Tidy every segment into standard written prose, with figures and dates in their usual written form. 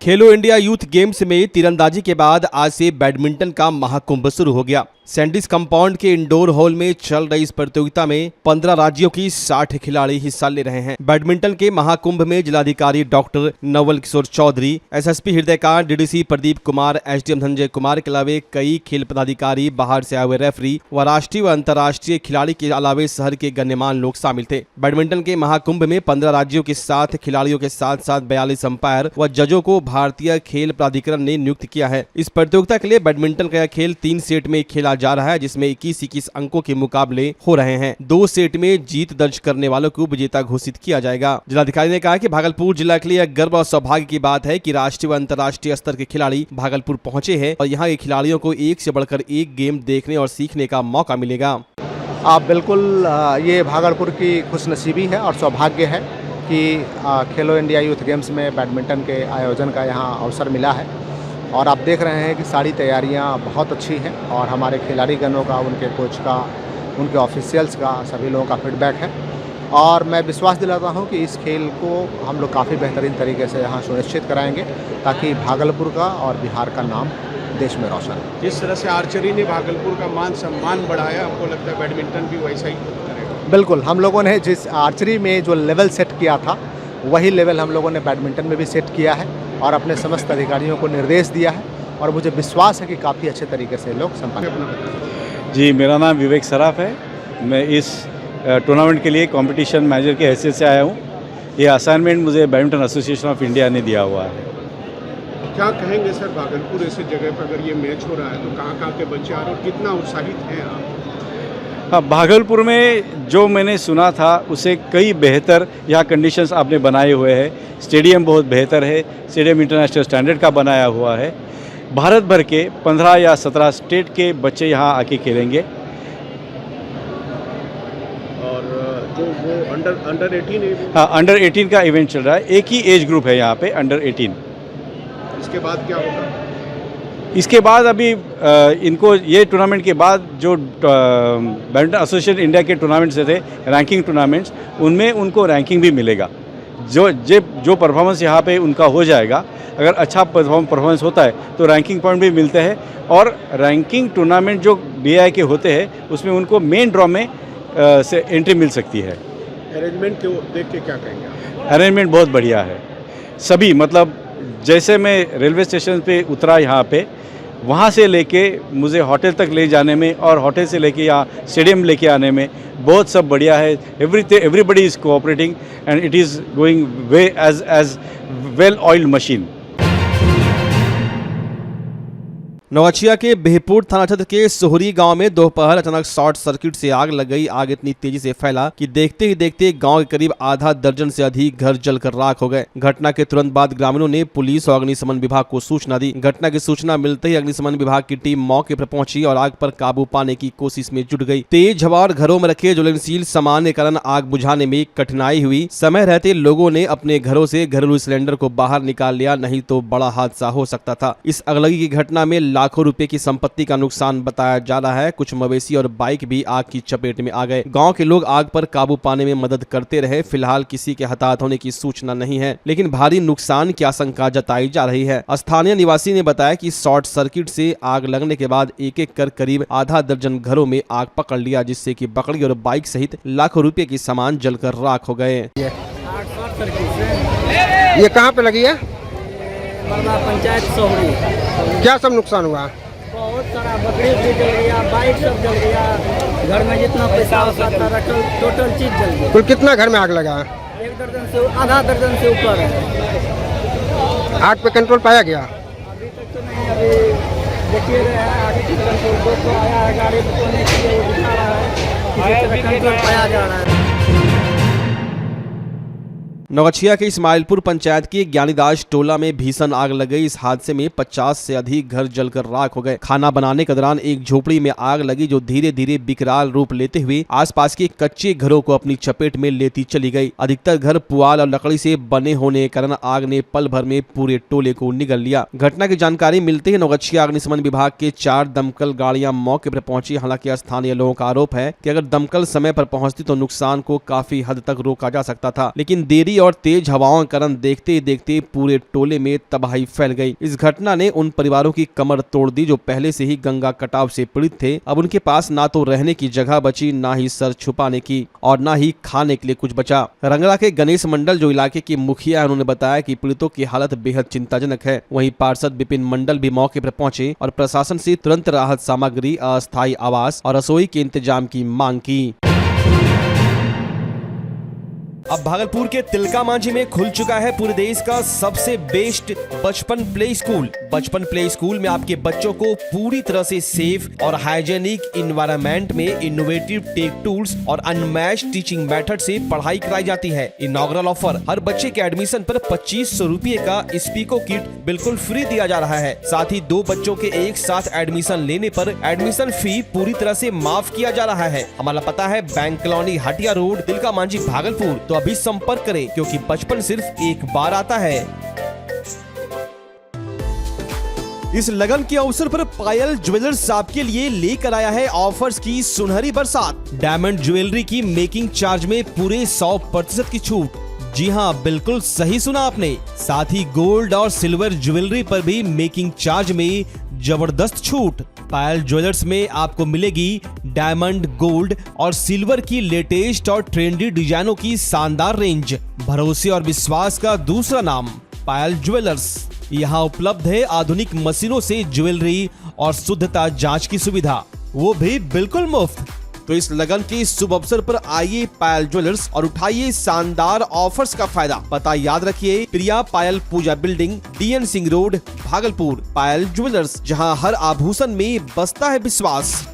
खेलो India youth games में तीरंदाजी के बाद आज से बैडमिंटन का महाकुंभ शुरू हो गया। सैंडिस कंपाउंड के इंडोर हॉल में चल रही इस प्रतियोगिता में 15 राज्यों की 60 खिलाड़ी हिस्सा ले रहे हैं। बैडमिंटन के महाकुंभ में जिलाधिकारी doctor Naval Kishore Chaudhary, SSP Hridaykant, DDC Pradeep Kumar, SDM Sanjay Kumar के अलावे कई खेल पदाधिकारी, बाहर से आए हुए रेफरी व राष्ट्रीय व अंतर्राष्ट्रीय खिलाड़ी के अलावे शहर के गण्यमान्य लोग शामिल थे। बैडमिंटन के महाकुंभ में 15 राज्यों के 7 खिलाड़ियों के साथ साथ 42 अंपायर व जजों को भारतीय खेल प्राधिकरण ने नियुक्त किया है। इस प्रतियोगिता के लिए बैडमिंटन का यह खेल 3 सेट में खेला जा रहा है, जिसमें 21-21 अंकों के मुकाबले हो रहे हैं। 2 सेट में जीत दर्ज करने वालों को विजेता घोषित किया जाएगा। जिलाधिकारी ने कहा कि भागलपुर जिला के लिए गर्व और सौभाग्य की बात है कि राष्ट्रीय व अंतर्राष्ट्रीय स्तर के खिलाड़ी भागलपुर पहुंचे हैं और यहाँ के खिलाड़ियों को एक से बढ़कर एक गेम देखने और सीखने का मौका मिलेगा। बिल्कुल ये भागलपुर की खुशनसीबी है और सौभाग्य है कि खेलो इंडिया यूथ गेम्स में बैडमिंटन के आयोजन का यहाँ अवसर मिला है और आप देख रहे हैं कि सारी तैयारियां बहुत अच्छी हैं और हमारे खिलाड़ीगणों का, उनके कोच का, उनके ऑफिशियल्स का, सभी लोगों का फीडबैक है और मैं विश्वास दिलाता हूं कि इस खेल को हम लोग काफ़ी बेहतरीन तरीके से यहाँ सुनिश्चित कराएंगे ताकि भागलपुर का और बिहार का नाम देश में रोशन हो। जिस तरह से आर्चरी ने भागलपुर का मान सम्मान बढ़ाया, आपको लगता है बैडमिंटन भी वैसा ही करेगा? बिल्कुल, हम लोगों ने जिस आर्चरी में जो लेवल सेट किया था वही लेवल हम लोगों ने बैडमिंटन में भी सेट किया है और अपने समस्त अधिकारियों को निर्देश दिया है और मुझे विश्वास है कि काफ़ी अच्छे तरीके से लोग संपन्न। जी, मेरा नाम विवेक सराफ है। मैं इस टूर्नामेंट के लिए कंपटीशन मैनेजर की हैसियत से आया हूँ। ये असाइनमेंट मुझे बैडमिंटन एसोसिएशन ऑफ इंडिया ने दिया हुआ है। क्या कहेंगे सर, भागलपुर ऐसे जगह पर अगर ये मैच हो रहा है तो कहाँ के बच्चे आ रहे हैं और कितना उत्साहित हैं आप? हाँ, भागलपुर में जो मैंने सुना था उससे कई बेहतर यहाँ कंडीशंस आपने बनाए हुए हैं। स्टेडियम बहुत बेहतर है, स्टेडियम इंटरनेशनल स्टैंडर्ड का बनाया हुआ है। भारत भर के 15 या 17 स्टेट के बच्चे यहाँ आके खेलेंगे। और जो वो अंडर 18 है? हाँ, अंडर 18 का इवेंट चल रहा है। एक ही एज ग्रुप है यहाँ पे, अंडर 18। इसके बाद क्या होगा? इसके बाद अभी इनको ये टूर्नामेंट के बाद जो बैडमिंटन एसोसिएशन इंडिया के टूर्नामेंट्स थे, रैंकिंग टूर्नामेंट्स, उनमें उनको रैंकिंग भी मिलेगा। जो परफॉर्मेंस यहाँ पे उनका हो जाएगा, अगर अच्छा परफॉर्मेंस होता है तो रैंकिंग पॉइंट भी मिलते हैं और रैंकिंग टूर्नामेंट जो BI के होते हैं उसमें उनको मेन ड्रॉ में से एंट्री मिल सकती है। अरेंजमेंट को देख के क्या कहेंगे? अरेंजमेंट बहुत बढ़िया है। सभी मतलब जैसे मैं रेलवे स्टेशन पे उतरा यहाँ पे, वहाँ से लेके मुझे होटल तक ले जाने में और होटल से लेके यहाँ स्टेडियम लेके आने में बहुत सब बढ़िया है। Everybody is cooperating and it is going way as well oiled machine. Naugachhia के बेहपुर थाना क्षेत्र के सोहरी गांव में दोपहर अचानक शॉर्ट सर्किट से आग लग गई। आग इतनी तेजी से फैला कि देखते ही देखते गांव के करीब आधा दर्जन से अधिक घर जलकर राख हो गए। घटना के तुरंत बाद ग्रामीणों ने पुलिस और अग्निशमन विभाग को सूचना दी। घटना की सूचना मिलते ही अग्निशमन विभाग की टीम मौके पर पहुंची और आग पर काबू पाने की कोशिश में जुट गई। तेज हवा और घरों में रखे ज्वलनशील सामान के कारण आग बुझाने में कठिनाई हुई। समय रहते लोगों ने अपने घरों से घरेलू सिलेंडर को बाहर निकाल लिया, नहीं तो बड़ा हादसा हो सकता था। इस अगलगी की घटना में लाखों रुपए की संपत्ति का नुकसान बताया जा रहा है। कुछ मवेशी और बाइक भी आग की चपेट में आ गए। गांव के लोग आग पर काबू पाने में मदद करते रहे। फिलहाल किसी के हताहत होने की सूचना नहीं है, लेकिन भारी नुकसान की आशंका जताई जा रही है। स्थानीय निवासी ने बताया कि शॉर्ट सर्किट से आग लगने के बाद एक एक कर करीब आधा दर्जन घरों में आग पकड़ लिया, जिससे कि बकरी और बाइक सहित लाखों रुपए की सामान जलकर राख हो गए। ये कहाँ पे लगी है? पंचायत सोहरी। क्या सब नुकसान हुआ? बहुत सारा बकरी भी जल गया, बाइक सब जल गया, घर में जितना पैसा होता था टोटल चीज जल गया। कुल कितना घर में आग लगा? 1 दर्जन से आधा दर्जन से ऊपर है। आग पे कंट्रोल पाया गया? अभी तक तो नहीं, अभी देखिए रहे हैं आगे की कंट्रोल तो आया है, गाड़ी पकड़ने के लिए वो दिखा रहा है, कंट्रोल पाया जा रहा है। नौगछिया के इस्माइलपुर पंचायत की ज्ञानीदास टोला में भीषण आग लग गई। इस हादसे में 50 से अधिक घर जलकर राख हो गए। खाना बनाने के दौरान एक झोपड़ी में आग लगी, जो धीरे धीरे विकराल रूप लेते हुए आसपास के कच्चे घरों को अपनी चपेट में लेती चली गई। अधिकतर घर पुआल और लकड़ी से बने होने के कारण आग ने पल भर में पूरे टोले को निगल लिया। घटना की जानकारी मिलते ही नौगछिया अग्निशमन विभाग के 4 दमकल गाड़ियां मौके पर पहुंची। हालांकि स्थानीय लोगों का आरोप है कि अगर दमकल समय पर पहुंचती तो नुकसान को काफी हद तक रोका जा सकता था, लेकिन देरी और तेज हवाओं के कारण देखते ही देखते पूरे टोले में तबाही फैल गई। इस घटना ने उन परिवारों की कमर तोड़ दी जो पहले से ही गंगा कटाव से पीड़ित थे। अब उनके पास ना तो रहने की जगह बची, ना ही सर छुपाने की और ना ही खाने के लिए कुछ बचा। रंगला के गणेश मंडल जो इलाके के मुखिया है, उन्होंने बताया कि पीड़ितों की हालत बेहद चिंताजनक है। वहीं पार्षद विपिन मंडल भी मौके पर पहुंचे और प्रशासन से तुरंत राहत सामग्री, अस्थायी आवास और रसोई के इंतजाम की मांग की। अब भागलपुर के तिलका मांझी में खुल चुका है पूरे देश का सबसे बेस्ट बचपन प्ले स्कूल। बचपन प्ले स्कूल में आपके बच्चों को पूरी तरह से सेफ और हाइजेनिक इन्वायरमेंट में इनोवेटिव टेक टूल्स और अनमैच्ड टीचिंग मेथड से पढ़ाई कराई जाती है। इनॉग्रल ऑफर, हर बच्चे के एडमिशन पर 2500 रुपए का स्पीको किट बिल्कुल फ्री दिया जा रहा है। साथ ही 2 बच्चों के एक साथ एडमिशन लेने पर एडमिशन फी पूरी तरह से माफ किया जा रहा है। हमारा पता है bank colony, Hatia road, Tilka Manjhi, Bhagalpur. तो अभी संपर्क करें क्योंकि बचपन सिर्फ एक बार आता है। इस लगन के अवसर पर पायल ज्वेलर्स आपके लिए लेकर आया है ऑफर्स की सुनहरी बरसात। डायमंड ज्वेलरी की मेकिंग चार्ज में पूरे 100% की छूट। जी हां, बिल्कुल सही सुना आपने। साथ ही गोल्ड और सिल्वर ज्वेलरी पर भी मेकिंग चार्ज में जबरदस्त छूट। पायल ज्वेलर्स में आपको मिलेगी डायमंड, गोल्ड और सिल्वर की लेटेस्ट और ट्रेंडी डिजाइनों की शानदार रेंज। भरोसे और विश्वास का दूसरा नाम पायल ज्वेलर्स। यहाँ उपलब्ध है आधुनिक मशीनों से ज्वेलरी और शुद्धता जांच की सुविधा, वो भी बिल्कुल मुफ्त। तो इस लगन के शुभ अवसर पर आइए पायल ज्वेलर्स और उठाइए शानदार ऑफर्स का फायदा। पता याद रखिए, Priya Payal Puja building, DN Singh road, Bhagalpur. Payal jewellers, जहां हर आभूषण में बसता है विश्वास।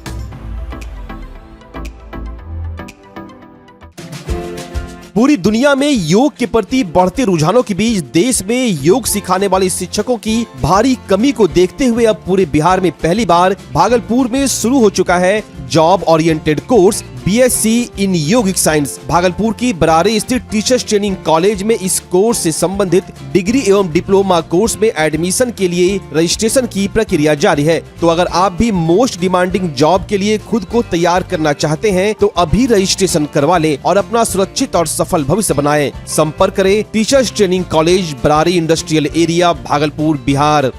पूरी दुनिया में योग के प्रति बढ़ते रुझानों के बीच देश में योग सिखाने वाले शिक्षकों की भारी कमी को देखते हुए अब पूरे बिहार में पहली बार भागलपुर में शुरू हो चुका है जॉब ओरिएंटेड कोर्स BSc इन योगिक साइंस। भागलपुर की बरारी स्थित टीचर्स ट्रेनिंग कॉलेज में इस कोर्स से संबंधित डिग्री एवं डिप्लोमा कोर्स में एडमिशन के लिए रजिस्ट्रेशन की प्रक्रिया जारी है। तो अगर आप भी मोस्ट डिमांडिंग जॉब के लिए खुद को तैयार करना चाहते हैं तो अभी रजिस्ट्रेशन करवा लें और अपना सुरक्षित और सफल भविष्य बनाएं। संपर्क करें teachers training college, Barari industrial area, Bhagalpur, Bihar.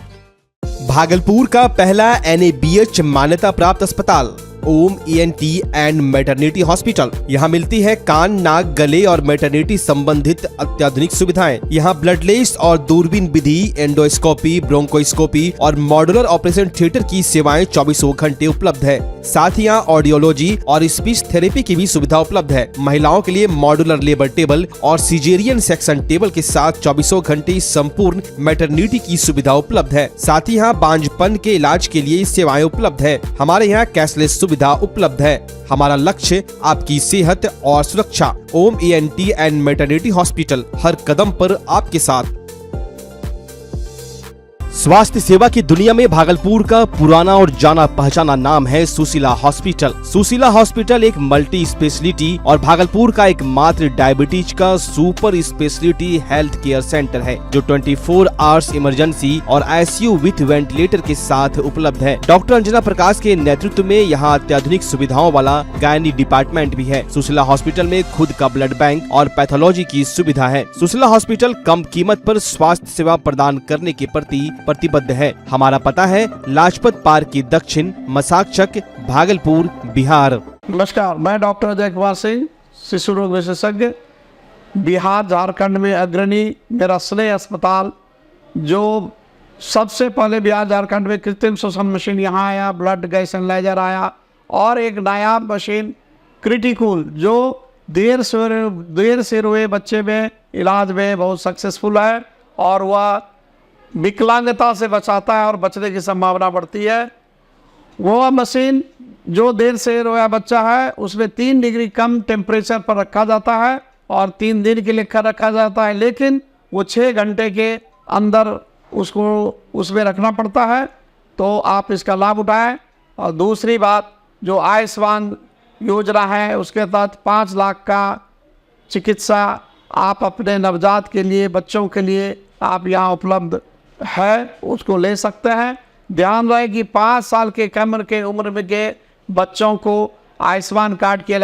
Bhagalpur का पहला NABH मान्यता प्राप्त अस्पताल ओम ENT एंड मैटरनिटी हॉस्पिटल। यहाँ मिलती है कान, नाक, गले और मैटरनिटी संबंधित अत्याधुनिक सुविधाएं। यहाँ ब्लडलेस और दूरबीन विधि, एंडोस्कोपी, ब्रोंकोस्कोपी और मॉड्यूलर ऑपरेशन थिएटर की सेवाएं 24 घंटे उपलब्ध है। साथ ही यहाँ ऑडियोलॉजी और स्पीच थेरेपी की भी सुविधा उपलब्ध है। महिलाओं के लिए मॉड्यूलर लेबर टेबल और सिजेरियन सेक्शन टेबल के साथ 24 घंटे संपूर्ण मैटरनिटी की सुविधा उपलब्ध है। साथ ही यहाँ बांझपन के इलाज के लिए सेवाएं उपलब्ध है। हमारे यहाँ कैशलेस सुविधा उपलब्ध है। हमारा लक्ष्य आपकी सेहत और सुरक्षा। ओम ENT एंड मैटरनिटी हॉस्पिटल, हर कदम पर आपके साथ। स्वास्थ्य सेवा की दुनिया में भागलपुर का पुराना और जाना पहचाना नाम है सुशीला हॉस्पिटल। सुशीला हॉस्पिटल एक मल्टी स्पेशलिटी और भागलपुर का एकमात्र डायबिटीज का super speciality health care centre है जो 24 आवर्स इमरजेंसी और ICU विथ वेंटिलेटर के साथ उपलब्ध है। डॉक्टर अंजना प्रकाश के नेतृत्व में यहाँ अत्याधुनिक सुविधाओं वाला गायनी डिपार्टमेंट भी है। सुशीला हॉस्पिटल में खुद का ब्लड बैंक और पैथोलॉजी की सुविधा है। सुशीला हॉस्पिटल कम कीमत पर स्वास्थ्य सेवा प्रदान करने के प्रति प्रतिबद्ध है। हमारा पता है लाजपत पार्क की दक्षिण, मसाकचक, भागलपुर, बिहार। नमस्कार, मैं डॉक्टर अजय कुमार सिंह, शिशु रोग विशेषज्ञ, बिहार झारखंड में अग्रणी मेरा स्नेह अस्पताल, जो सबसे पहले बिहार झारखंड में कृत्रिम श्वसन मशीन यहाँ आया, ब्लड गैस एनालाइजर आया और एक नायाब मशीन क्रिटिकल जो देर से रोए बच्चे में इलाज में बहुत सक्सेसफुल है और वह विकलांगता से बचाता है और बचने की संभावना बढ़ती है। वो मशीन जो देर से रोया बच्चा है उसमें 3 डिग्री कम टेम्परेचर पर रखा जाता है और 3 दिन के लिए रखा जाता है, लेकिन वो 6 घंटे के अंदर उसको उसमें रखना पड़ता है। तो आप इसका लाभ उठाएं। और दूसरी बात, जो आयुष्मान योजना है उसके तहत 5 लाख का चिकित्सा आप अपने नवजात के लिए, बच्चों के लिए आप यहाँ उपलब्ध है, उसको ले सकते हैं। ध्यान रहे कि 5 साल के कम के उम्र में के बच्चों को आयुष्मान कार्ड के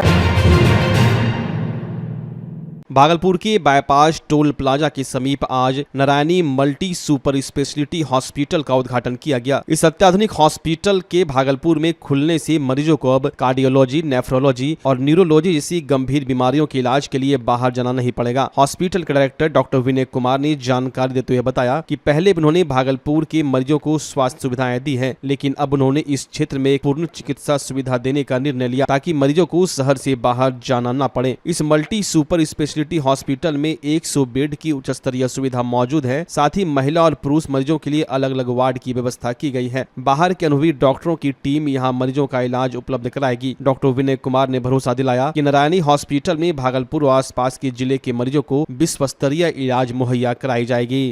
भागलपुर के बाईपास टोल प्लाजा के समीप आज Narayani multi super speciality hospital का उद्घाटन किया गया। इस अत्याधुनिक हॉस्पिटल के भागलपुर में खुलने से मरीजों को अब कार्डियोलॉजी, नेफ्रोलॉजी और न्यूरोलॉजी जैसी गंभीर बीमारियों के इलाज के लिए बाहर जाना नहीं पड़ेगा। हॉस्पिटल के डायरेक्टर डॉक्टर विनय कुमार ने जानकारी देते हुए बताया कि पहले उन्होंने भागलपुर के मरीजों को स्वास्थ्य सुविधाएं दी है, लेकिन अब उन्होंने इस क्षेत्र में पूर्ण चिकित्सा सुविधा देने का निर्णय लिया ताकि मरीजों को शहर से बाहर जाना न पड़े। इस मल्टी सुपर स्पेशलिटी हॉस्पिटल में 100 बेड की उच्च स्तरीय सुविधा मौजूद है। साथ ही महिला और पुरुष मरीजों के लिए अलग अलग वार्ड की व्यवस्था की गई है। बाहर के अनुभवी डॉक्टरों की टीम यहां मरीजों का इलाज उपलब्ध कराएगी। डॉक्टर विनय कुमार ने भरोसा दिलाया कि नारायणी हॉस्पिटल में भागलपुर और आसपास के जिले के मरीजों को विश्व स्तरीय इलाज मुहैया कराई जाएगी।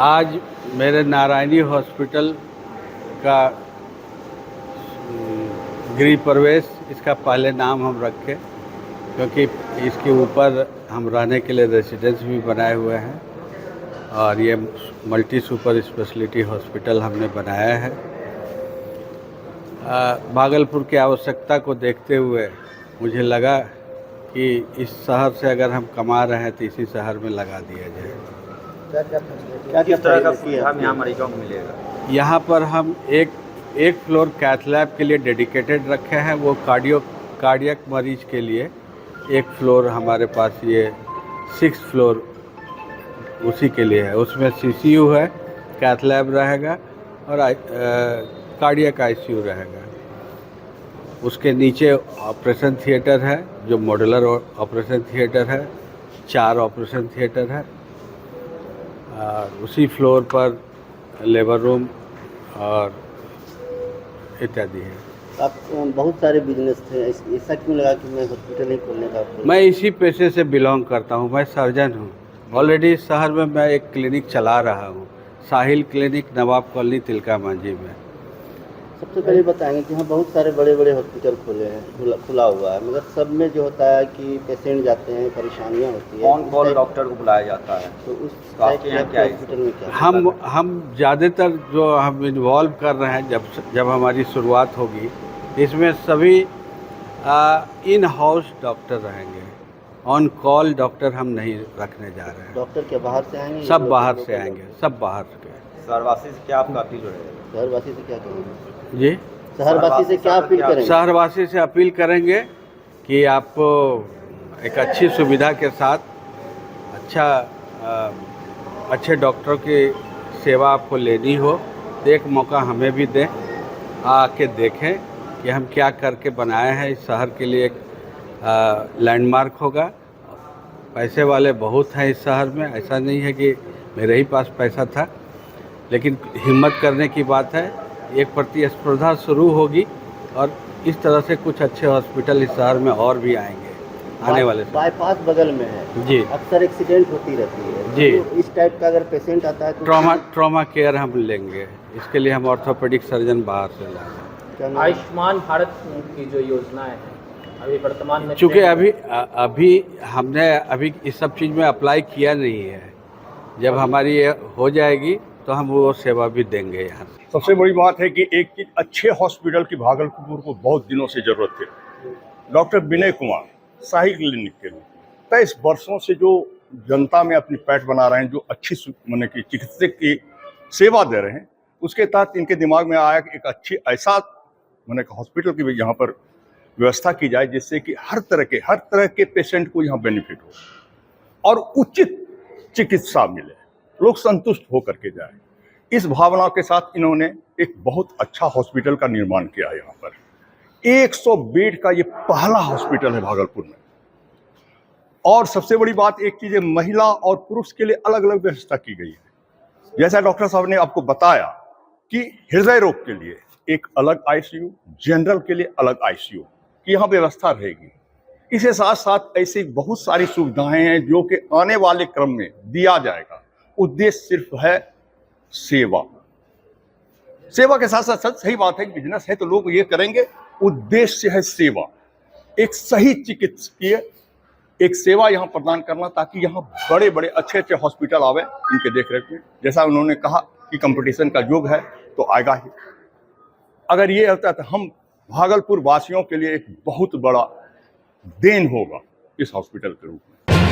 आज मेरे नारायणी हॉस्पिटल का गृह प्रवेश, इसका पहले नाम हम रखे क्योंकि इसके ऊपर हम रहने के लिए रेसिडेंस भी बनाए हुए हैं और ये मल्टी सुपर स्पेशलिटी हॉस्पिटल हमने बनाया है। भागलपुर की आवश्यकता को देखते हुए मुझे लगा कि इस शहर से अगर हम कमा रहे हैं तो इसी शहर में लगा दिया जाए। किस तरह का सुविधा यहाँ मरीजों को मिलेगा? यहाँ पर हम एक फ्लोर कैथ लैब के लिए डेडिकेटेड रखे हैं। वो कार्डियक मरीज के लिए एक फ्लोर हमारे पास, ये 6 फ्लोर उसी के लिए है। उसमें CCU है, कैथ लैब रहेगा और कार्डियक ICU रहेगा। उसके नीचे ऑपरेशन थिएटर है जो मॉड्यूलर ऑपरेशन थिएटर है, 4 ऑपरेशन थिएटर है। और उसी फ्लोर पर लेबर रूम और इत्यादि है। आप बहुत सारे बिजनेस थे, ऐसा क्यों लगा कि मैं हॉस्पिटल ही खोलने का? मैं इसी पेशे से बिलोंग करता हूँ। मैं सर्जन हूँ। ऑलरेडी इस शहर में मैं एक क्लिनिक चला रहा हूँ, साहिल क्लिनिक, नवाब कॉलोनी, तिलका मांझी में। सबसे पहले बताएंगे कि यहाँ बहुत सारे बड़े बड़े हॉस्पिटल खुले हैं, खुला हुआ है, मगर सब में जो होता है कि पेशेंट जाते हैं, परेशानियाँ होती है। कौन डॉक्टर को बुलाया जाता है? तो उस टाइप के हॉस्पिटल में क्या हम ज़्यादातर जो हम इन्वॉल्व कर रहे हैं, जब हमारी शुरुआत होगी, इसमें सभी इन हाउस डॉक्टर रहेंगे। ऑन कॉल डॉक्टर हम नहीं रखने जा रहे हैं। डॉक्टर के बाहर से आएंगे? सब बाहर से आएंगे, सब बाहर के। शहरवासी से क्या आपका अपील रहेगा? शहरवासी से क्या करेंगे जी? शहरवासी से क्या अपील करेंगे? शहरवासी से अपील करेंगे कि आपको एक अच्छी सुविधा के साथ अच्छे डॉक्टर की सेवा आपको लेनी हो तो एक मौका हमें भी दें, आके देखें कि हम क्या करके बनाए हैं। इस शहर के लिए एक लैंडमार्क होगा। पैसे वाले बहुत हैं इस शहर में, ऐसा नहीं है कि मेरे ही पास पैसा था, लेकिन हिम्मत करने की बात है। एक प्रतिस्पर्धा शुरू होगी और इस तरह से कुछ अच्छे हॉस्पिटल इस शहर में और भी आएंगे आने वाले समय। बाईपास बगल में है जी, अक्सर एक्सीडेंट होती रहती है जी। तो इस टाइप का अगर पेशेंट आता है तो ट्रॉमा केयर हम लेंगे। इसके लिए हम ऑर्थोपेडिक सर्जन बाहर से लाएंगे। आयुष्मान भारत की जो योजनाएं हैं अभी वर्तमान में, चूँकि अभी हमने इस सब चीज़ में अप्लाई किया नहीं है। जब हमारी ये हो जाएगी तो हम वो सेवा भी देंगे यहाँ से। सबसे बड़ी बात है कि एक चीज अच्छे हॉस्पिटल की भागलपुर को बहुत दिनों से जरूरत थी। डॉक्टर विनय कुमार साहिल क्लिनिक के लिए 23 वर्षों से जो जनता में अपनी पैठ बना रहे हैं, जो अच्छी माने कि चिकित्सक की सेवा दे रहे हैं, उसके तहत इनके दिमाग में आया कि एक अच्छी ऐसा माने हॉस्पिटल की भी यहाँ पर व्यवस्था की जाए जिससे कि हर तरह के पेशेंट को यहाँ बेनिफिट हो और उचित चिकित्सा मिले, लोग संतुष्ट होकर के जाए। इस भावना के साथ इन्होंने एक बहुत अच्छा हॉस्पिटल का निर्माण किया है। यहाँ पर 100 बेड का ये पहला हॉस्पिटल है भागलपुर में। और सबसे बड़ी बात एक चीज है, महिला और पुरुष के लिए अलग अलग व्यवस्था की गई है। जैसा डॉक्टर साहब ने आपको बताया कि हृदय रोग के लिए एक अलग ICU, जनरल के लिए अलग ICU की यहाँ व्यवस्था रहेगी। इसके साथ साथ ऐसी बहुत सारी सुविधाएं हैं जो कि आने वाले क्रम में दिया जाएगा। उद्देश्य सिर्फ है सेवा के साथ साथ सही बात है कि बिजनेस है तो लोग ये करेंगे, उद्देश्य है सेवा, एक सही चिकित्सकीय एक सेवा यहाँ प्रदान करना, ताकि यहाँ बड़े बड़े अच्छे हॉस्पिटल आवे इनके देखरेख में। जैसा उन्होंने कहा कि कंपटीशन का युग है तो आएगा ही। अगर ये होता है तो हम भागलपुर वासियों के लिए एक बहुत बड़ा देन होगा इस हॉस्पिटल के रूप में।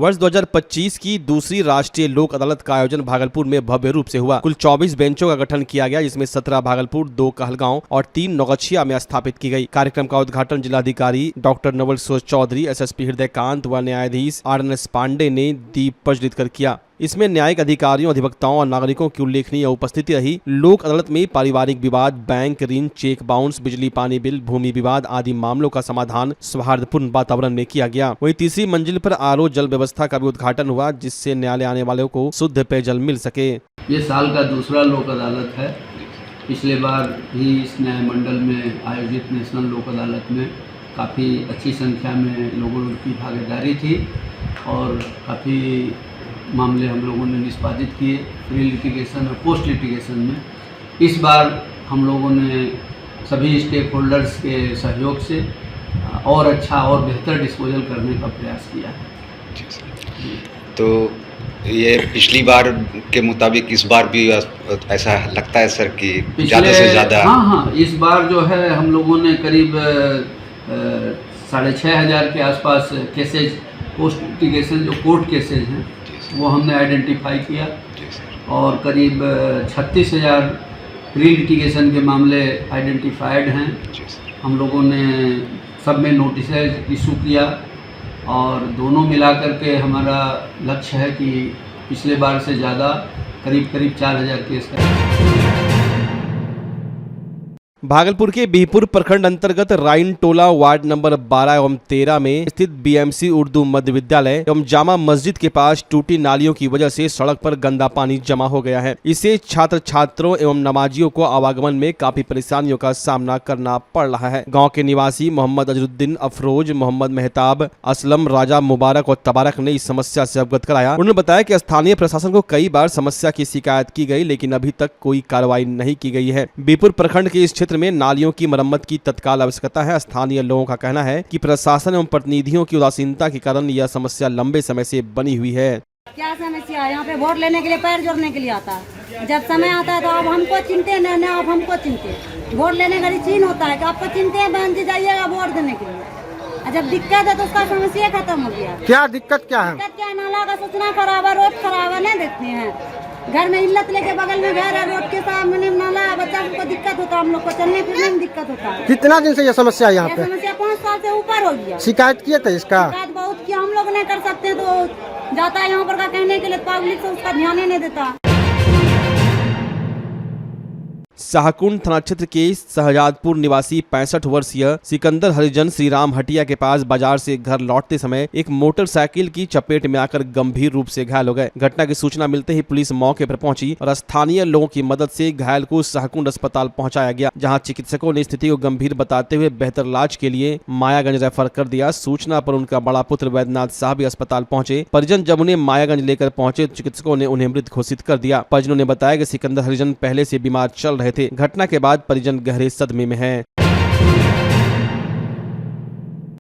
वर्ष 2025 की दूसरी राष्ट्रीय लोक अदालत का आयोजन भागलपुर में भव्य रूप से हुआ। कुल 24 बेंचों का गठन किया गया, जिसमें 17 भागलपुर, 2 कहलगांव और 3 नौगछिया में स्थापित की गई। कार्यक्रम का उद्घाटन जिलाधिकारी डॉक्टर नवल किशोर चौधरी, एसएसपी हृदयकांत व न्यायाधीश RNS पांडे ने दीप प्रज्वलित कर किया। इसमें न्यायिक अधिकारियों, अधिवक्ताओं और नागरिकों की उल्लेखनीय उपस्थिति रही। लोक अदालत में पारिवारिक विवाद, बैंक ऋण, चेक बाउंस, बिजली पानी बिल, भूमि विवाद आदि मामलों का समाधान सौहार्दपूर्ण वातावरण में किया गया। वहीं तीसरी मंजिल पर RO जल व्यवस्था का भी उद्घाटन हुआ, जिससे न्यायालय आने वालों को शुद्ध पेयजल मिल सके। ये साल का दूसरा लोक अदालत है। पिछले बार भी इस न्यायमंडल में आयोजित नेशनल लोक अदालत में काफ़ी अच्छी संख्या में लोगों की भागीदारी थी और काफ़ी मामले हम लोगों ने निष्पादित किए प्री लिटिगेशन और पोस्ट लिटिगेशन में। इस बार हम लोगों ने सभी स्टेक होल्डर्स के सहयोग से और अच्छा और बेहतर डिस्पोजल करने का प्रयास किया है। तो ये पिछली बार के मुताबिक इस बार भी ऐसा लगता है सर कि ज़्यादा से ज़्यादा? हाँ, इस बार जो है हम लोगों ने करीब 6,500 के आसपास केसेज पोस्ट लिटिगेशन जो कोर्ट केसेज हैं वो हमने आइडेंटिफाई किया और करीब 36,000 प्री लिटिगेशन के मामले आइडेंटिफाइड हैं। हम लोगों ने सब में नोटिस इशू किया और दोनों मिलाकर के हमारा लक्ष्य है कि पिछले बार से ज़्यादा करीब 4,000 केस है। भागलपुर के बिहपुर प्रखंड अंतर्गत राइन टोला वार्ड नंबर 12 एवं 13 में स्थित BMC उर्दू मध्य विद्यालय एवं जामा मस्जिद के पास टूटी नालियों की वजह से सड़क पर गंदा पानी जमा हो गया है। इससे छात्र छात्रों एवं नमाजियों को आवागमन में काफी परेशानियों का सामना करना पड़ रहा है। गांव के निवासी मोहम्मद अजरुद्दीन, अफरोज, मोहम्मद मेहताब, असलम, राजा मुबारक और तबारक ने इस समस्या से अवगत कराया। उन्होंने बताया कि स्थानीय प्रशासन को कई बार समस्या की शिकायत की गई, लेकिन अभी तक कोई कार्रवाई नहीं की गई है। बिहपुर प्रखंड के इस क्षेत्र में नालियों की मरम्मत की तत्काल आवश्यकता है। स्थानीय लोगों का कहना है कि प्रशासन एवं प्रतिनिधियों की उदासीनता के कारण यह समस्या लंबे समय से बनी हुई है। क्या समस्या है? यहाँ पे वोट लेने के लिए पैर जोड़ने के लिए आता है। जब समय आता है तो आप हमको चिंते न आप हमको चिंते। वोट लेने का चीन होता है कि आपको चिंते हैं, बहन जी जाइएगा वोट देने के लिए। जब दिक्कत है तो उसका समस्या खत्म हो गया। क्या दिक्कत क्या है? दिक्कत क्या है? नाला का सूचना खराब है, रोड खराब है, नहीं देखते हैं। घर में इल्लत लेके बगल में घर है, रोड के सामने नाला है, बच्चा को दिक्कत होता है, हम लोग को चलने फिरने में दिक्कत होता है। कितना दिन से ये समस्या है यहाँ पे? समस्या 5 साल से ऊपर हो गया। शिकायत किए थे इसका? शिकायत बहुत किया, हम लोग नहीं कर सकते तो जाता है यहाँ पर का कहने के लिए, पब्लिक से उसका ध्यान ही नहीं देता। शाहकुंड थाना क्षेत्र के शहजादपुर निवासी 65 वर्षीय सिकंदर हरिजन श्रीराम हटिया के पास बाजार से घर लौटते समय एक मोटरसाइकिल की चपेट में आकर गंभीर रूप से घायल हो गए। घटना की सूचना मिलते ही पुलिस मौके पर पहुंची और स्थानीय लोगों की मदद से घायल को शाहकुंड अस्पताल पहुंचाया गया, जहां चिकित्सकों ने स्थिति को गंभीर बताते हुए बेहतर इलाज के लिए मायागंज रेफर कर दिया। सूचना पर उनका बड़ा पुत्र वैद्यनाथ साहब भी अस्पताल पहुंचे। परिजन जब उन्हें मायागंज लेकर पहुंचे तो चिकित्सकों ने उन्हें मृत घोषित कर दिया। परिजनों ने बताया कि सिकंदर हरिजन पहले से बीमार चल रहे थे। घटना के बाद परिजन गहरे सदमे में हैं।